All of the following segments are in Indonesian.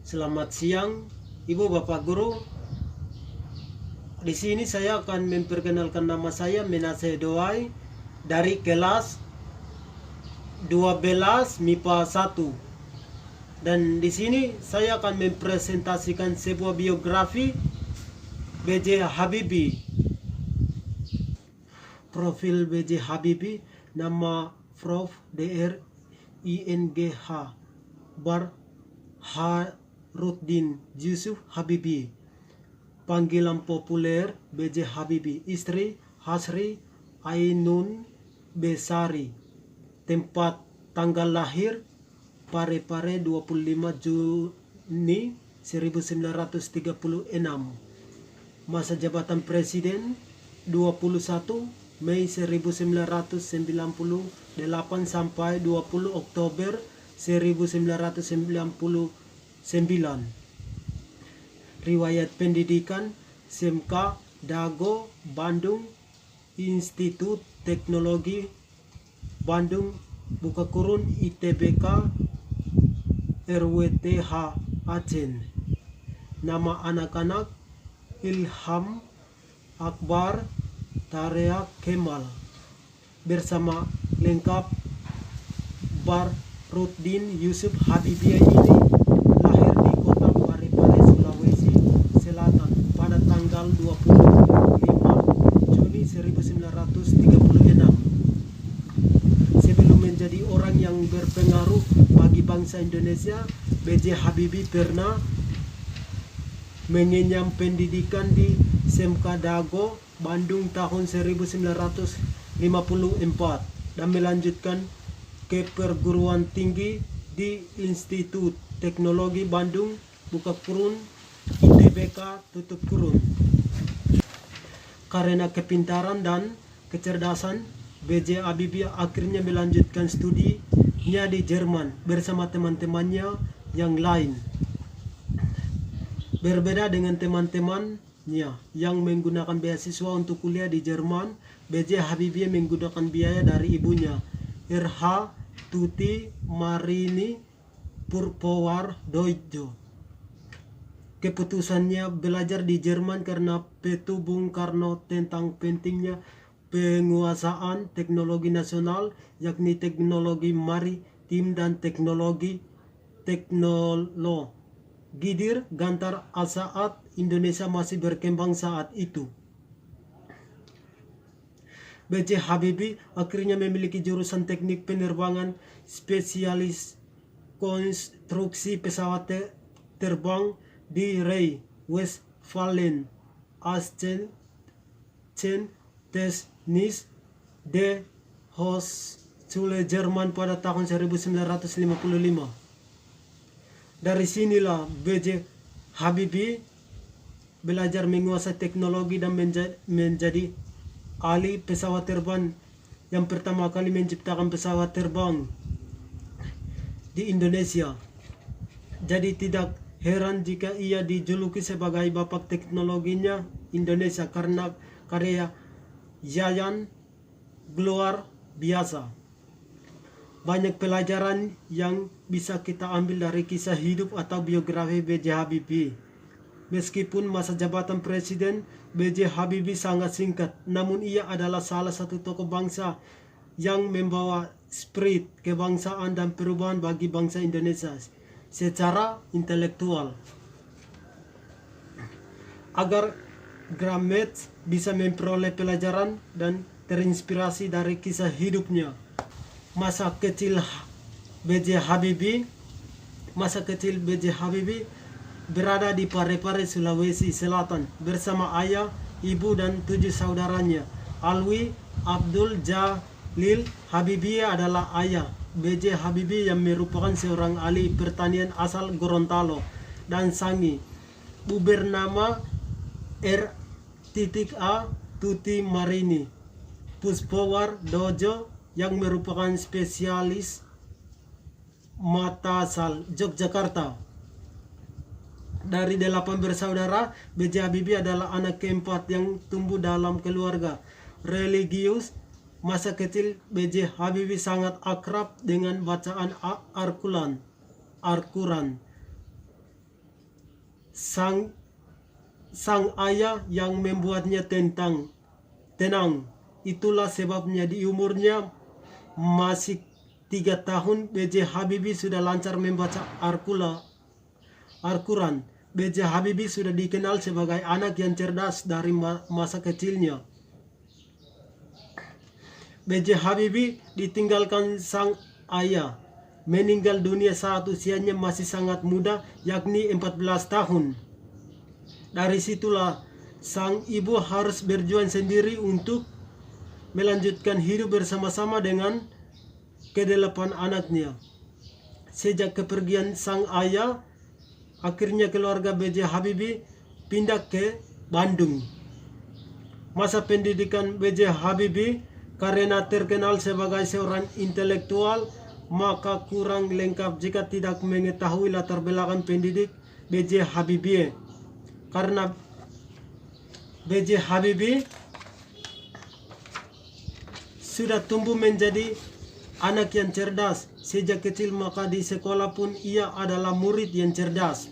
Selamat siang, Ibu Bapak Guru. Di sini saya akan memperkenalkan nama saya Menase Doai dari kelas 12 MIPA 1. Dan di sini saya akan mempresentasikan sebuah biografi B.J. Habibie. Profil B.J. Habibie, nama Prof. Dr. INGH Burhanuddin Yusuf Habibie. Panggilan populer B.J. Habibie. Istri Hasri Ainun Besari. Tempat tanggal lahir Parepare 25 Juni 1936. Masa jabatan presiden 21 Mei 1998 sampai 20 Oktober 1999. Riwayat pendidikan SMK Dago Bandung, Institut Teknologi Bandung (ITBK) RWTH Aceh. Nama anak-anak Ilham Akbar Tarea Kemal. Bersama lengkap Burhanuddin Yusuf Habibie ini lahir di kota Parepare, Sulawesi Selatan pada tanggal 25 Juni 1936. Sebelum menjadi orang yang berpengaruh bagi bangsa Indonesia, B.J. Habibie pernah mengenyam pendidikan di SMK Dago Bandung tahun 1954 dan melanjutkan ke perguruan tinggi di Institut Teknologi Bandung (ITBK). Karena kepintaran dan kecerdasan, B.J. Habibie akhirnya melanjutkan studinya di Jerman bersama teman-temannya yang lain. Berbeda dengan teman-temannya yang menggunakan beasiswa untuk kuliah di Jerman, B.J. Habibie menggunakan biaya dari ibunya, R.H. Tuti Marini Purpowardojo. Keputusannya belajar di Jerman karena petu Bung Karno tentang pentingnya penguasaan teknologi nasional, yakni teknologi maritim dan teknologi dirgantar saat Indonesia masih berkembang saat itu. B.J. Habibie akhirnya memiliki jurusan teknik penerbangan spesialis konstruksi pesawat terbang di Rey, Westfalen, Aachen Technische Hochschule Jerman pada tahun 1955. Dari sinilah B.J. Habibie belajar menguasai teknologi dan menjadi ahli pesawat terbang yang pertama kali menciptakan pesawat terbang di Indonesia. Jadi tidak heran jika ia dijuluki sebagai bapak teknologinya Indonesia karena karya yang luar biasa. Banyak pelajaran yang bisa kita ambil dari kisah hidup atau biografi B.J. Habibie. Meskipun masa jabatan presiden B.J. Habibie sangat singkat, namun ia adalah salah satu tokoh bangsa yang membawa spirit kebangsaan dan perubahan bagi bangsa Indonesia secara intelektual. Agar Gramet bisa memperoleh pelajaran dan terinspirasi dari kisah hidupnya. Masa kecil B.J. Habibie berada di Parepare, Sulawesi Selatan bersama ayah, ibu dan 7 saudaranya. Alwi Abdul Jalil Habibie adalah ayah B.J. Habibie yang merupakan seorang ahli pertanian asal Gorontalo, dan Sangi bernama R.A. Tuti Marini Purpowardojo yang merupakan spesialis mata asal Yogyakarta. Dari 8 bersaudara, B.J. Habibie adalah anak keempat yang tumbuh dalam keluarga religius. Masa kecil B.J. Habibie sangat akrab dengan bacaan Al-Quran. sang ayah yang membuatnya tenang. Itulah sebabnya di umurnya masih 3 tahun B.J. Habibie sudah lancar membaca Al-Quran. B.J. Habibie sudah dikenal sebagai anak yang cerdas dari masa kecilnya. B.J. Habibie ditinggalkan sang ayah, meninggal dunia saat usianya masih sangat muda, yakni 14 tahun. Dari situlah sang ibu harus berjuang sendiri untuk melanjutkan hidup bersama-sama dengan ke-8 anaknya. Sejak kepergian sang ayah, akhirnya keluarga B.J. Habibie pindah ke Bandung. Masa pendidikan B.J. Habibie karena terkenal sebagai seorang intelektual, maka kurang lengkap jika tidak mengetahui latar belakang pendidik B.J. Habibie. Karena B.J. Habibie sudah tumbuh menjadi anak yang cerdas sejak kecil, maka di sekolah pun ia adalah murid yang cerdas.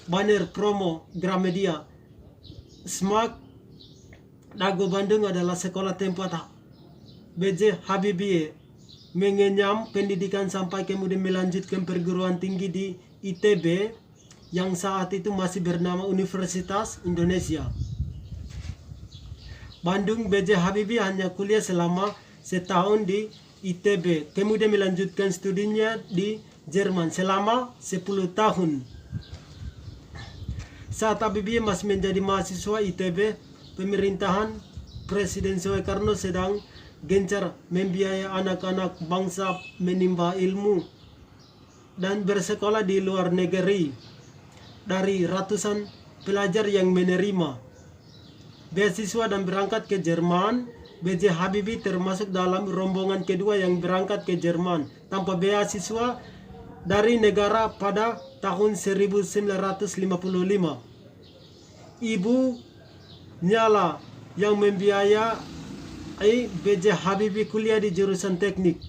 Banner promo Gramedia SMAK Dago Bandung adalah sekolah tempat B.J. Habibie mengenyam pendidikan sampai kemudian melanjutkan perguruan tinggi di ITB yang saat itu masih bernama Universitas Indonesia Bandung. B.J. Habibie hanya kuliah selama setahun di ITB, kemudian melanjutkan studinya di Jerman selama 10 tahun. Saat Habibie masih menjadi mahasiswa ITB, pemerintahan Presiden Soekarno sedang gencar membiayai anak-anak bangsa menimba ilmu dan bersekolah di luar negeri. Dari ratusan pelajar yang menerima beasiswa dan berangkat ke Jerman, B.J. Habibie termasuk dalam rombongan kedua yang berangkat ke Jerman tanpa beasiswa dari negara pada tahun 1955. Ibunya lah yang membiayai B.J. Habibie kuliah di jurusan teknik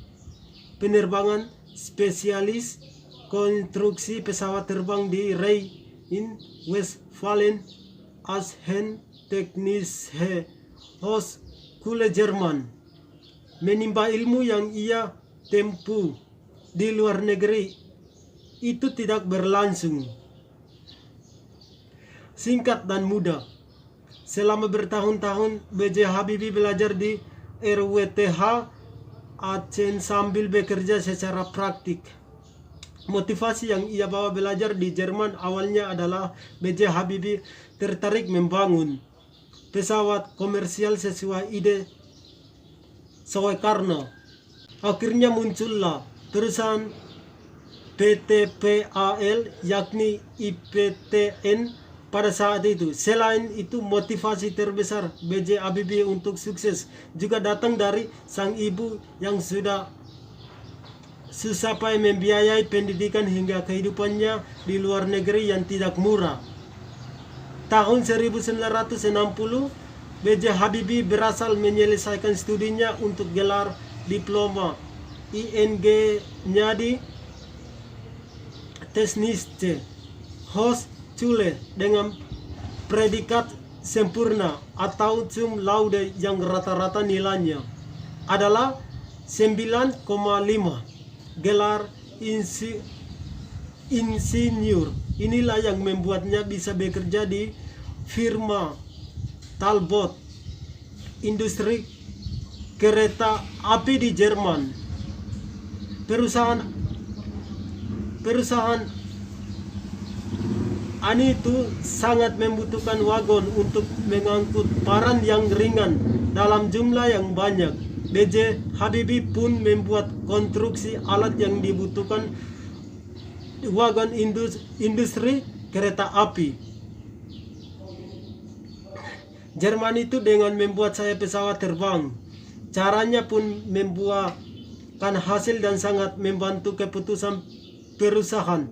penerbangan spesialis konstruksi pesawat terbang di Rhein-Westfalen Aachen Technische Hochschule Jerman. Menimba ilmu yang ia tempuh di luar negeri itu tidak berlangsung singkat dan mudah. Selama bertahun-tahun B.J. Habibie belajar di RWTH Aachen sambil bekerja secara praktik. Motivasi yang ia bawa belajar di Jerman awalnya adalah B.J. Habibie tertarik membangun pesawat komersial sesuai ide Soekarno. Akhirnya muncullah perusahaan PTPAL yakni IPTN pada saat itu. Selain itu, motivasi terbesar B.J. Habibie untuk sukses juga datang dari sang ibu yang sudah susah payah membiayai pendidikan hingga kehidupannya di luar negeri yang tidak murah. Tahun 1960, B.J. Habibie berhasil menyelesaikan studinya untuk gelar diploma ING-nya di Technische Hochschule dengan predikat sempurna atau cum laude yang rata-rata nilainya adalah 9,5. Gelar insinyur inilah yang membuatnya bisa bekerja di firma Talbot industri kereta api di Jerman. Perusahaan itu sangat membutuhkan wagon untuk mengangkut barang yang ringan dalam jumlah yang banyak. B.J. Habibie pun membuat konstruksi alat yang dibutuhkan wagon industri kereta api. Jerman itu dengan membuat sayap pesawat terbang. Caranya pun membuahkan hasil dan sangat membantu keputusan perusahaan.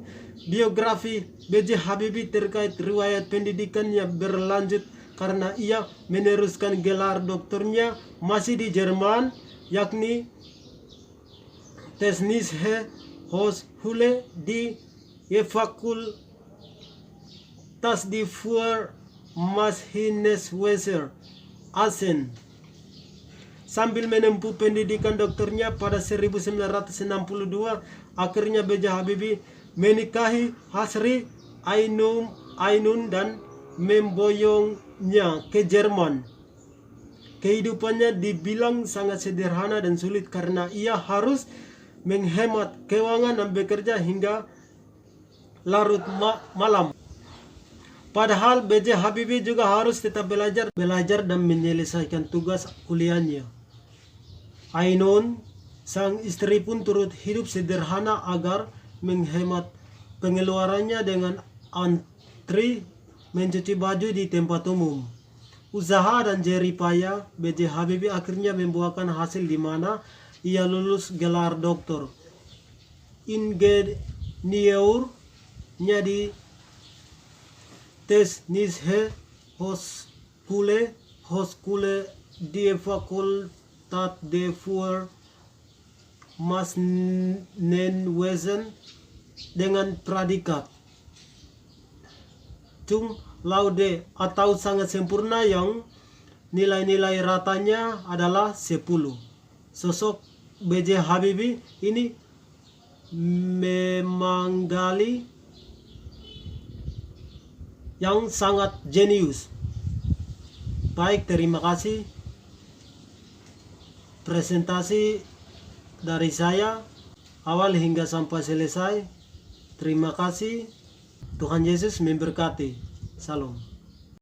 Biografi B.J. Habibie terkait riwayat pendidikannya berlanjut karena ia meneruskan gelar doktornya masih di Jerman, yakni Technische Hochschule die tas die voor Maschinenweser Assen. Sambil menempuh pendidikan dokternya pada 1962, akhirnya B.J. Habibie menikahi Hasri Ainun dan memboyongnya ke Jerman. Kehidupannya dibilang sangat sederhana dan sulit karena ia harus menghemat keuangan dan bekerja hingga larut malam. Padahal B.J. Habibie juga harus tetap belajar dan menyelesaikan tugas kuliahnya. Ainun, sang istri pun turut hidup sederhana agar menghemat pengeluarannya dengan antri mencuci baju di tempat umum. Usaha dan jerih payah B.J. Habibie akhirnya membuahkan hasil di mana ia lulus gelar doktor ingeniernya di Technische Hochschule die Fakultät voor Maschinenwesen dengan predikat cum laude atau sangat sempurna yang nilai-nilai ratanya adalah 10. Sosok B.J. Habibie ini memanggali yang sangat jenius. Baik, terima kasih. Presentasi dari saya awal hingga sampai selesai. Terima kasih. Tuhan Yesus memberkati. Salam.